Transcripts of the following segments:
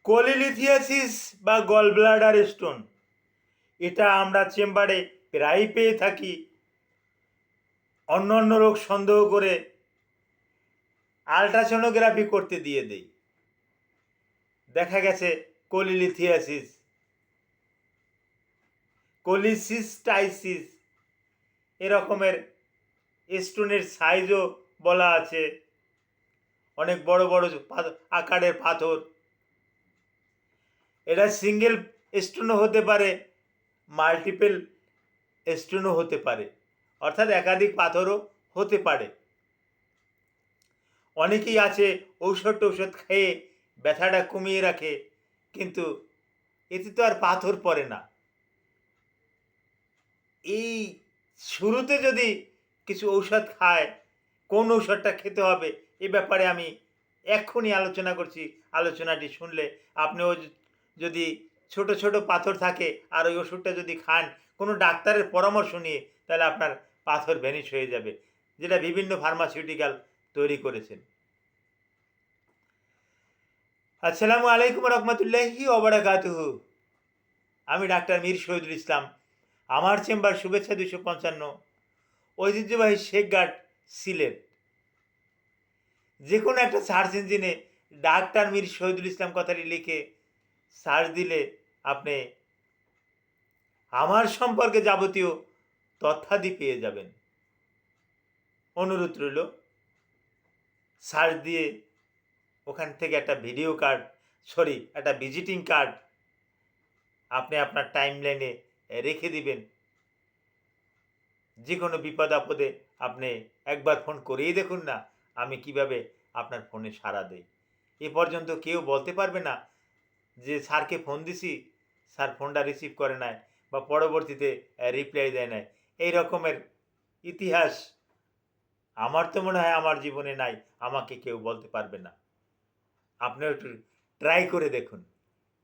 কোলিলিথিয়াসিস বা gall bladder stone, এটা আমরা চেম্বারে প্রায় পেয়ে থাকি। অন্য রোগ সন্দেহ করে আলট্রাসোনোগ্রাফি করতে দিয়ে দেই, দেখা গেছে কোলিলিথিয়াসিস, কোলিসিস্টাইসিস এরকমের স্টোনের সাইজও বলা আছে, অনেক বড় বড় আকারের পাথর। এটা সিঙ্গেল স্টোনও হতে পারে, মাল্টিপল স্টোনও হতে পারে, অর্থাৎ একাধিক পাথরও হতে পারে। অনেকেই আছে ঔষধ খেয়ে ব্যথাটা কমিয়ে রাখে, কিন্তু এতে তো আর পাথর পড়ে না। এই শুরুতে যদি কিছু ঔষধ খায়, কোন ঔষধটা খেতে হবে এ ব্যাপারে আমি এক্ষুনি আলোচনা করছি। আলোচনাটি শুনলে আপনিও যদি ছোট ছোট পাথর থাকে আর ওই ওষুধটা যদি খান কোনো ডাক্তারের পরামর্শ নিয়ে, তাহলে আপনার পাথর ভ্যানিশ হয়ে যাবে, যেটা বিভিন্ন ফার্মাসিউটিক্যাল তৈরি করেছেন। আসসালামু আলাইকুম রহমতুল্লাহি ওবারাকাতুহু। আমি ডাক্তার মীর শহীদুল ইসলাম। আমার চেম্বার শুভেচ্ছা 255, ঐতিহ্যবাহী শেখঘাট, সিলেট। যে কোনো একটা সার্চ ইঞ্জিনে ডাক্তার মীর শহীদুল ইসলাম কথাটি লিখে সার্চ দিলে আপনি আমার সম্পর্কে যাবতীয় তথ্যাদি পেয়ে যাবেন। অনুরোধ রইল, সার্চ দিয়ে ওখান থেকে একটা একটা ভিজিটিং কার্ড আপনি আপনার টাইম লাইনে রেখে দিবেন। যে কোনো বিপদ আপদে আপনি একবার ফোন করেই দেখুন না আমি কিভাবে আপনার ফোনে সাড়া দেই। এ পর্যন্ত কেউ বলতে পারবে না যে স্যারকে ফোন দিছি, স্যার ফোনটা রিসিভ করে নাই বা পরবর্তীতে রিপ্লাই দেয় নাই। এই রকমের ইতিহাস আমার তো মনে হয় আমার জীবনে নাই, আমাকে কেউ বলতে পারবে না। আপনিও একটু ট্রাই করে দেখুন,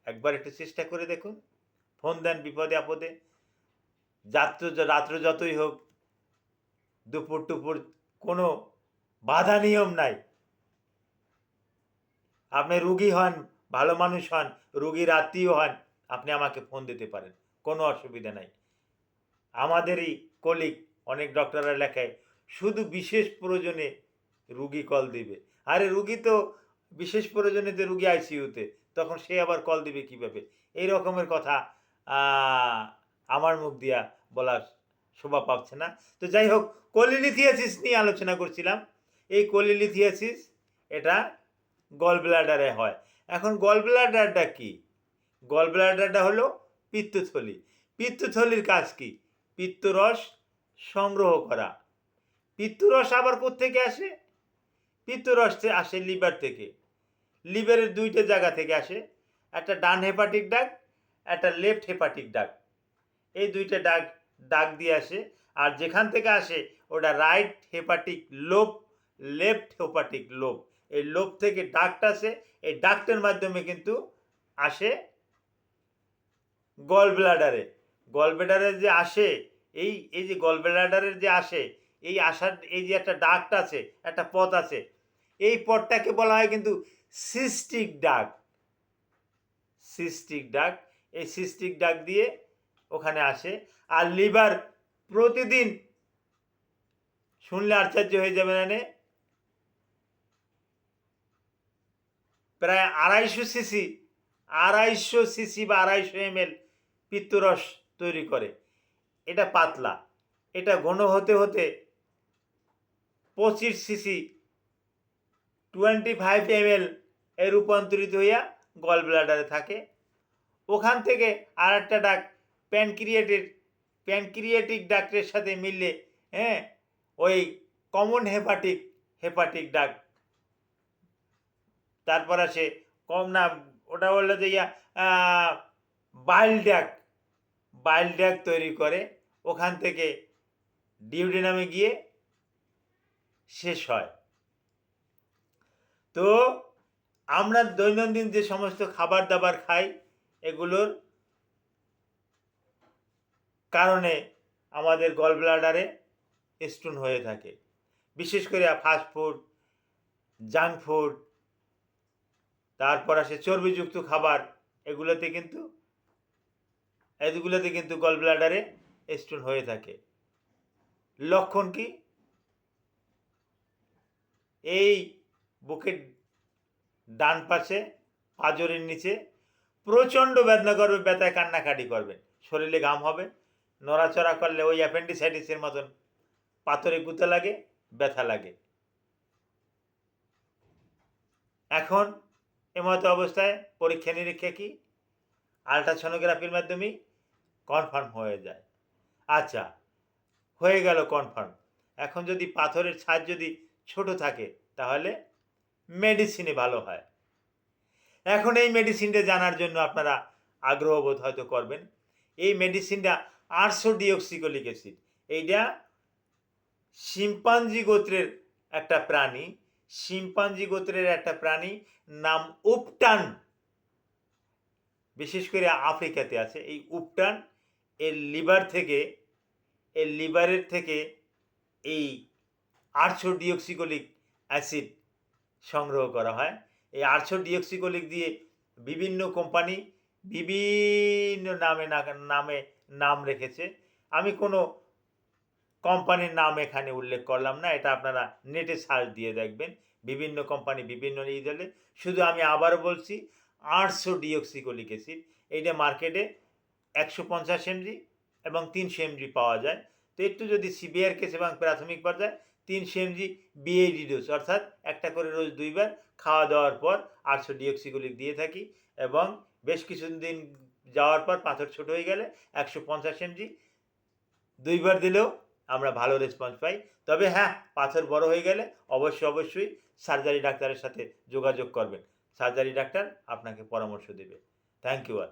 একবার একটু চেষ্টা করে দেখুন, ফোন দেন বিপদে আপদে। রাত্র যতই হোক, দুপুর টুপুর কোনো বাধা নিয়ম নাই। আপনি রুগী হন, ভালো মানুষ হন, রুগীর আত্মীয় হন, আপনি আমাকে ফোন দিতে পারেন, কোনো অসুবিধা নাই। আমাদেরই কলিগ অনেক ডক্টররা লেখায় শুধু বিশেষ প্রয়োজনে রুগী কল দিবে। আরে রুগী তো বিশেষ প্রয়োজনে যে রুগী আইসিইউতে, তখন সে আবার কল দিবে কিভাবে? এই রকমের কথা আমার মুখ দিয়া বলার শোভা পাচ্ছে না। তো যাই হোক, কোলিলিথিয়াসিস নিয়ে আলোচনা করছিলাম। এই কোলিলিথিয়াসিস এটা গল ব্লাডারে হয়। এখন গল ব্লাডারটা কি? গল ব্লাডারটা হলো পিত্তথলি। পিত্তথলির কাজ কি? পিত্তরস সংগ্রহ করা। পিত্তরস আবার কোত্থেকে আসে? পিত্তরস আসে লিভার থেকে। লিভারের দুইটা জায়গা থেকে আসে, একটা ডান হেপাটিক ডাক, একটা লেফট হেপাটিক ডাক। এই দুইটা ডাক দিয়ে আসে। আর যেখান থেকে আসে ওটা right hepatic lobe, left hepatic lobe. এই লোব থেকে ডাক্ট আসে, এই ডাক্টের মাধ্যমে কিন্তু আসে গল ব্লাডারে। গল ব্লাডারে যে আসে, এই যে গল ব্লাডারের যে আসে, এই আসার এই যে একটা ডাক্ট আছে, একটা পথ আছে, এই পথটাকে বলা হয় কিন্তু সিস্টিক ডাক। সিস্টিক ডাক, এই সিস্টিক ডাক দিয়ে ওখানে আসে। আর লিভার প্রতিদিন, শুনলে আশ্চর্য হয়ে যাবে না, প্রায় 250 সিসি বা 250 ml পিত্তরস তৈরি করে। এটা পাতলা, এটা ঘন হতে হতে 25 সিসি 25 ml এ রূপান্তরিত হইয়া গল ব্লাডারে থাকে। ওখান থেকে আর একটা ডাক প্যানক্রিয়েটিক ডাক্টের সাথে মিললে, হ্যাঁ, ওই কমন হেপাটিক ডাক। তারপর আসে কম না, ওটা বললো যে বাইল ডাক তৈরি করে, ওখান থেকে ডিউডেনামে গিয়ে শেষ হয়। তো আমরা দৈনন্দিন যে সমস্ত খাবার দাবার খাই, এগুলোর কারণে আমাদের গল ব্লাডারে স্টোন হয়ে থাকে। বিশেষ করে ফাস্ট ফুড, জাঙ্ক ফুড, তারপর আসে চর্বিযুক্ত খাবার, এগুলোতে কিন্তু গল ব্লাডারে স্টোন হয়ে থাকে। লক্ষণ কি? এই বুকের ডান পাশে পাঁজরের নিচে প্রচণ্ড বেদনা করবে, ব্যথায় কান্নাকাটি করবেন, শরীরে ঘাম হবে, নড়াচড়া করলে ওই অ্যাপেন্ডিসাইটিসের মতন পাথরে গুঁতো লাগে, ব্যথা লাগে। এখন এমতো অবস্থায় পরীক্ষা নিরীক্ষা কি? আলট্রাসোনোগ্রাফির মাধ্যমেই কনফার্ম হয়ে যায়। আচ্ছা, হয়ে গেল কনফার্ম। এখন যদি পাথরের ছাদ যদি ছোট থাকে তাহলে মেডিসিনে ভালো হয়। এখন এই মেডিসিনটা জানার জন্য আপনারা আগ্রহবোধ হয়তো করবেন। এই মেডিসিনটা আরশোডিঅক্সিকোলিক অ্যাসিড। এইটা শিম্পাঞ্জি গোত্রের একটা প্রাণী, নাম উপটান, বিশেষ করে আফ্রিকাতে আছে। এই উপটান এর লিভারের থেকে এই আরশোডিঅক্সিকোলিক অ্যাসিড সংগ্রহ করা হয়। এই আরশোডিঅক্সিকোলিক দিয়ে বিভিন্ন কোম্পানি বিভিন্ন নাম রেখেছে। আমি কোনো কোম্পানির নাম এখানে উল্লেখ করলাম না, এটা আপনারা নেটে সার্চ দিয়ে দেখবেন। বিভিন্ন কোম্পানি বিভিন্ন দিলে, শুধু আমি আবারও বলছি, আরশোডিঅক্সিকোলিক অ্যাসিড এইটা মার্কেটে 150 mg এবং 300 mg পাওয়া যায়। তো একটু যদি সিভিয়ার কেস এবং প্রাথমিক পর্যায়ে 300 mg বিএইডি ডোজ, অর্থাৎ একটা করে রোজ 2 বার খাওয়া দাওয়ার পর আরশোডিঅক্সিকোলিক দিয়ে থাকি, এবং বেশ কিছুদিন যাওয়ার পর পাথর ছোট হয়ে গেলে 150 mg 2 বার দিলেও আমরা ভালো রেসপন্স পাই। তবে হ্যাঁ, পাথর বড় হয়ে গেলে অবশ্যই সার্জারি ডাক্তারের সাথে যোগাযোগ করবেন। সার্জারি ডাক্তার আপনাকে পরামর্শ দেবে। Thank you all.